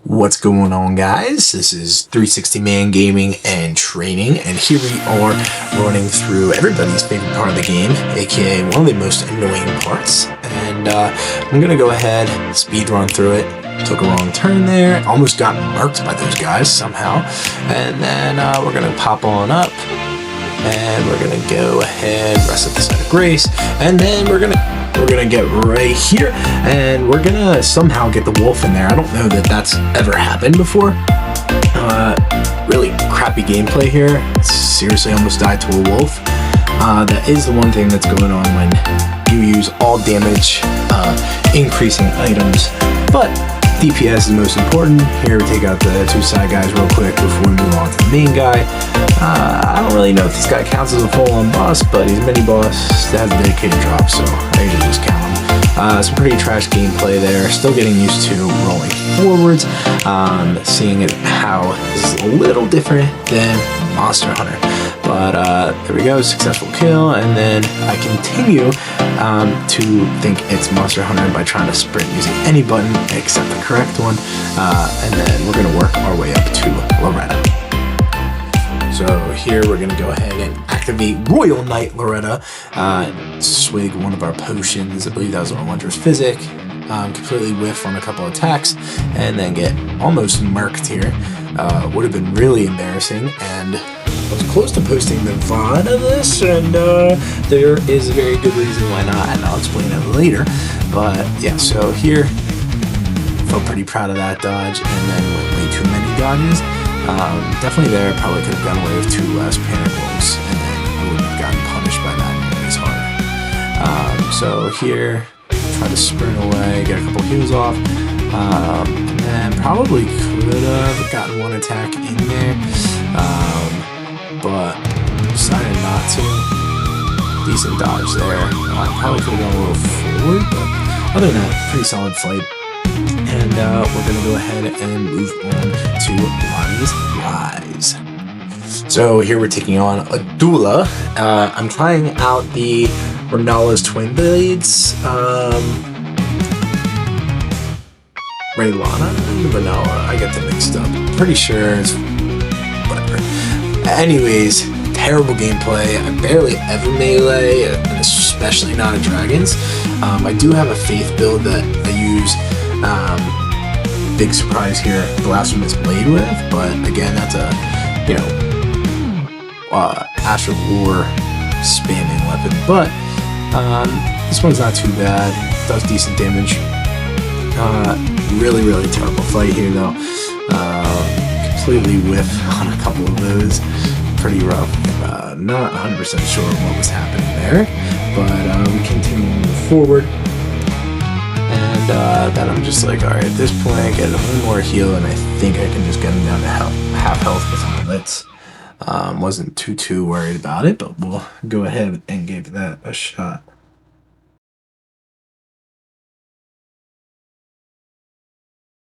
What's going on, guys? This is 360 Man Gaming and Training, and here we are running through everybody's favorite part of the game, aka one of the most annoying parts. And I'm gonna go ahead, speed run through it. Took a wrong turn there, almost got marked by those guys somehow. And then we're gonna pop on up, and we're gonna go ahead, rest at the site of grace, and then we're gonna get right here, and we're gonna somehow get the wolf in there. I don't know that that's ever happened before. Really crappy gameplay here. Seriously, almost died to a wolf. That is the one thing that's going on when you use all damage increasing items, but DPS is most important. Here we take out the two side guys real quick before we move on to the main guy. I don't really know if this guy counts as a full-on boss, but he's a mini-boss that has a dedicated drop, so I usually just count him. Some pretty trash gameplay there. Still getting used to rolling forwards, seeing how this is a little different than Monster Hunter. But there we go, successful kill, and then I continue to think it's Monster Hunter by trying to sprint using any button except the correct one, and then we're going to work our way up to Loretta. So here we're going to go ahead and activate Royal Knight Loretta, swig one of our potions. I believe that was our Wondrous Physic. Completely whiff on a couple attacks, and then get almost marked here. Would have been really embarrassing, and I was close to posting the VOD of this, and there is a very good reason why not, and I'll explain it later. But yeah, so here, felt pretty proud of that dodge, and then with way too many dodges. Definitely there, probably could have gotten away with 2 less panic rolls, and then I wouldn't have gotten punished by that nearly as hard. So here, try to sprint away, get a couple heals off, and then probably could have gotten one attack in there, but decided not to. Decent dodge there. Probably could have gone a little forward, but other than that, pretty solid fight. And we're going to go ahead and move on to Ranni's Rise. So here we're taking on Adula. I'm trying out the Renala's Twin Blades. Raylana and Renala, I get them mixed up. Pretty sure it's whatever. Anyways, terrible gameplay. I barely ever melee, and especially not at dragons. I do have a faith build that I use. Big surprise here, Blasphemous Blade with, but again, that's a, Astral War spamming weapon, but this one's not too bad, does decent damage. Really, really terrible fight here though. Completely whiff on a couple of those, pretty rough. Not 100% sure what was happening there, but we continue to move forward. And then I'm just like, alright, at this point I get one more heal, and I think I can just get him down to half health with Helmets. Wasn't too worried about it, but we'll go ahead and give that a shot.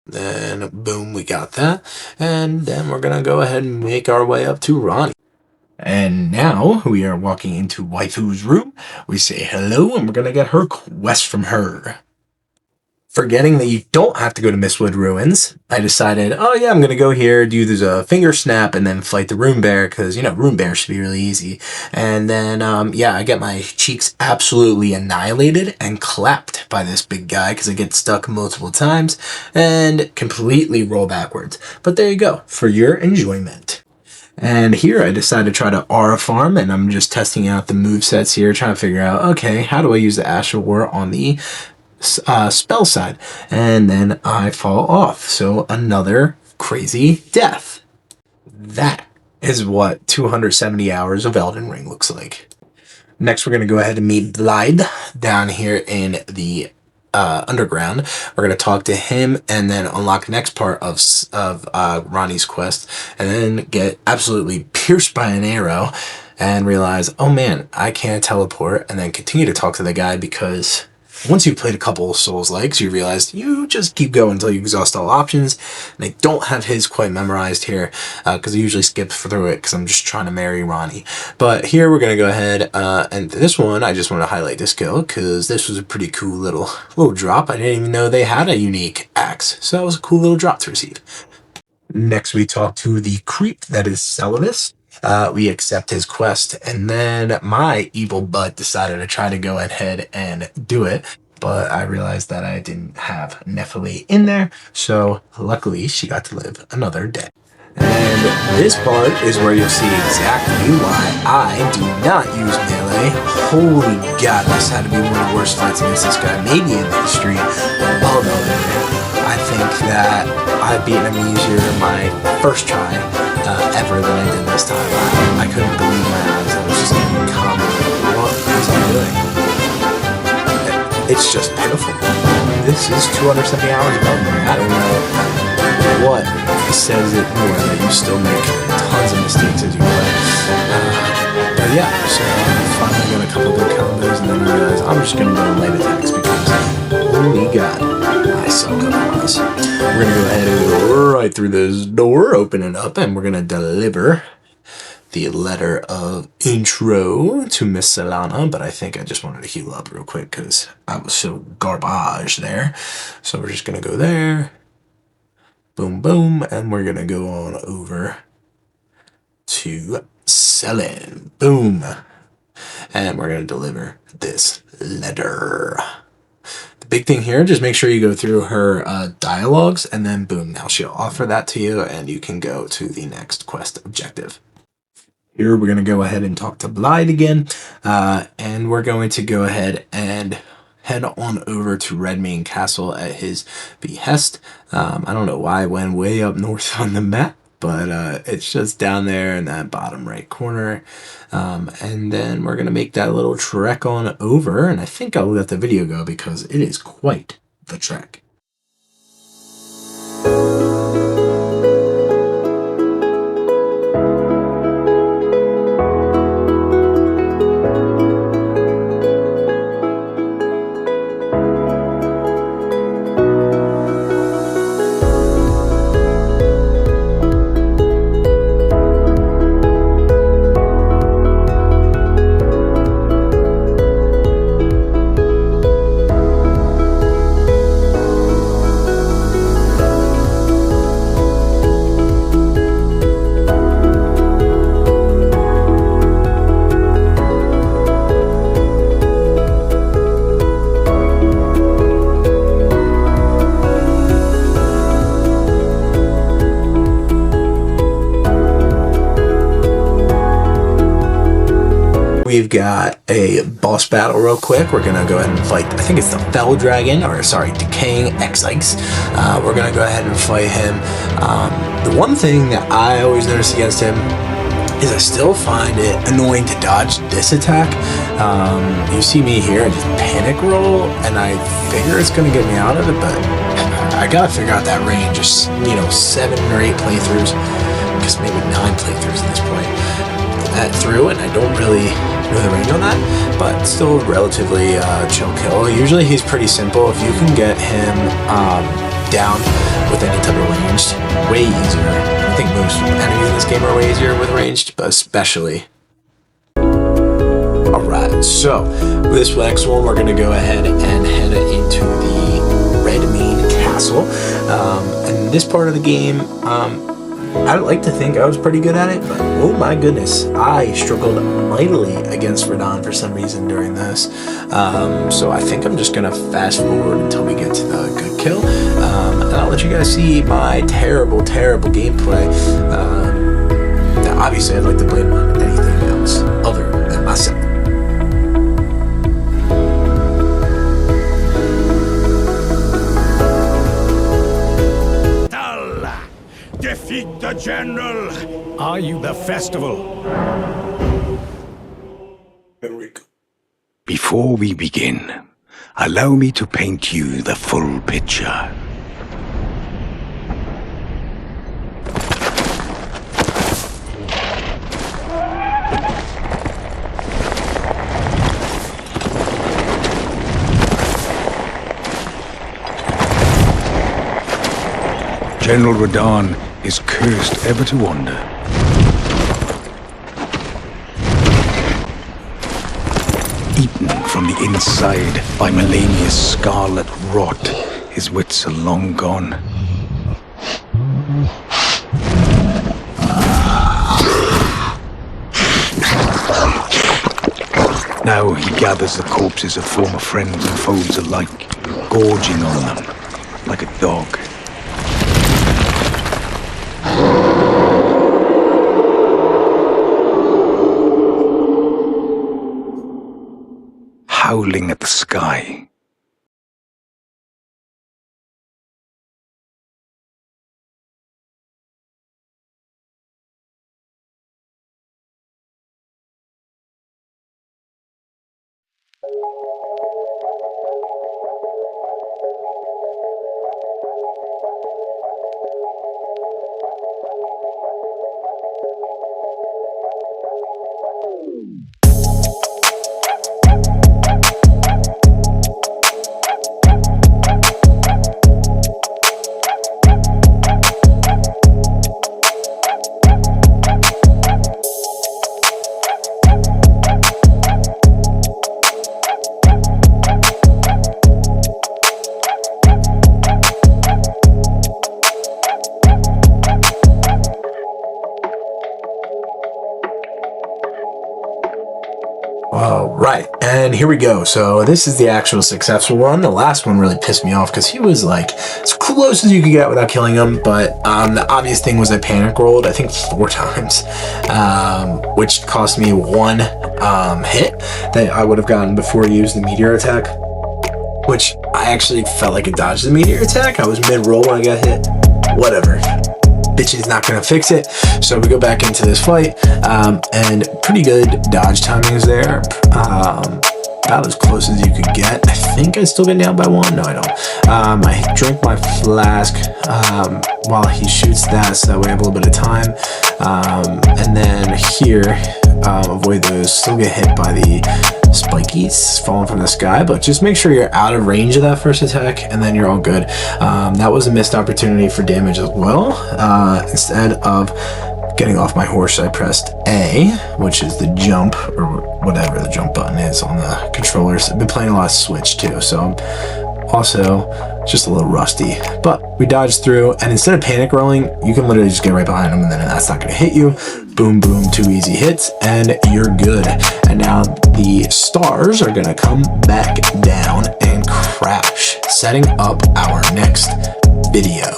Then boom, we got that, and then we're gonna go ahead and make our way up to Ranni. And now we are walking into Waifu's room. We say hello, and we're gonna get her quest from her. Forgetting that you don't have to go to Mistwood Ruins, I decided, oh yeah, I'm going to go here, do the finger snap, and then fight the Rune Bear, because, Rune Bear should be really easy. And then, I get my cheeks absolutely annihilated and clapped by this big guy, because I get stuck multiple times, and completely roll backwards. But there you go, for your enjoyment. And here I decided to try to aura farm, and I'm just testing out the movesets here, trying to figure out, okay, how do I use the Astral War on the spell side, and then I fall off. So another crazy death. That is what 270 hours of Elden Ring looks like. Next, we're going to go ahead and meet Blide down here in the underground. We're going to talk to him and then unlock the next part of Ranni's quest, and then get absolutely pierced by an arrow and realize, oh man, I can't teleport, and then continue to talk to the guy because once you've played a couple of Souls-likes, you realize you just keep going until you exhaust all options. And I don't have his quite memorized here because I usually skip through it because I'm just trying to marry Ranni. But here we're going to go ahead and this one, I just want to highlight this kill because this was a pretty cool little drop. I didn't even know they had a unique axe, so that was a cool little drop to receive. Next, we talk to the creep that is Celadus. We accept his quest, and then my evil butt decided to try to go ahead and do it, but I realized that I didn't have Nephili in there, so luckily she got to live another day. And this part is where you'll see exactly why I do not use melee. Holy god, this had to be one of the worst fights against this guy, maybe in the history of Elden. I think that I've beaten him easier my first try ever than I did this time. I couldn't believe my eyes. I was just getting combo. What was I doing? It's just pitiful. This is 270 hours of Elden. I don't know what says it more that you still make tons of mistakes as you play. But yeah, so I finally got a couple good combos, and then I realized I'm just gonna go light attacks because holy god, I suck otherwise. We're gonna go ahead and go right through this door, open it up, and we're gonna deliver the letter of intro to Miss Solana, but I think I just wanted to heal up real quick because I was so garbage there. So we're just gonna go there. Boom, boom, and we're gonna go on over to Selin. Boom. And we're gonna deliver this letter. The big thing here, just make sure you go through her dialogues, and then boom, now she'll offer that to you, and you can go to the next quest objective. Here we're gonna go ahead and talk to Blide again, and we're going to go ahead and head on over to Redmane Castle at his behest. I don't know why I went way up north on the map, but it's just down there in that bottom right corner. And then we're going to make that little trek on over, and I think I'll let the video go because it is quite the trek. We've got a boss battle real quick. We're gonna go ahead and fight, I think it's the Fell Dragon, or sorry, Decaying X-Ice. We're gonna go ahead and fight him. The one thing that I always notice against him is I still find it annoying to dodge this attack. You see me here, I just panic roll, and I figure it's gonna get me out of it, but I gotta figure out that range. Just, 7 or 8 playthroughs, because maybe 9 playthroughs at this point. Through, and I don't really know the range on that, but still relatively chill kill. Usually he's pretty simple. If you can get him down with any type of ranged, way easier. I think most enemies in this game are way easier with ranged, but especially. Alright, so with this next one, we're going to go ahead and head into the Redmane Castle. And this part of the game, I like to think I was pretty good at it, but oh my goodness, I struggled mightily against Radahn for some reason during this. So I think I'm just gonna fast forward until we get to the good kill, and I'll let you guys see my terrible, terrible gameplay. Now obviously I'd like to blame on anything else other than myself. Defeat the general! Are you the festival? Before we begin, allow me to paint you the full picture. General Radahn is cursed ever to wander. Eaten from the inside by Melania's scarlet rot, his wits are long gone. Now he gathers the corpses of former friends and foes alike, gorging on them like a dog. Howling at the sky. Right, and here we go. So this is the actual successful one. The last one really pissed me off because he was like as close as you could get without killing him, but the obvious thing was I panic rolled, I think 4 times, which cost me 1 hit that I would have gotten before I used the meteor attack, which I actually felt like it dodged the meteor attack. I was mid-roll when I got hit. Whatever. Bitch is not gonna fix it. So we go back into this fight, and pretty good dodge timings there. About as close as you could get. I think I still get down by 1. No, I don't. I drink my flask while he shoots that, so that way I have a little bit of time. And then here, avoid those. Still get hit by the spikies falling from the sky, but just make sure you're out of range of that first attack, and then you're all good. That was a missed opportunity for damage as well. Instead of getting off my horse, I pressed A, which is the jump, or whatever the jump button is on the controllers. I've been playing a lot of Switch too, so I'm also just a little rusty. But we dodged through, and instead of panic rolling, you can literally just get right behind them, and then that's not going to hit you. Boom, boom, 2 easy hits, and you're good. And now the stars are going to come back down and crash, setting up our next video.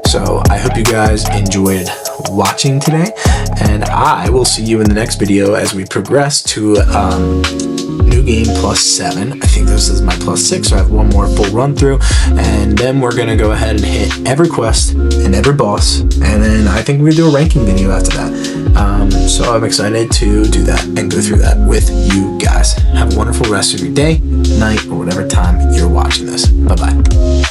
So I hope you guys enjoyed watching today, and I will see you in the next video as we progress to new game +7. I think this is my +6, so I have 1 more full run through, and then we're gonna go ahead and hit every quest and every boss, and then I think we're gonna do a ranking video after that. So I'm excited to do that and go through that with you guys. Have a wonderful rest of your day, night, or whatever time you're watching this. Bye bye.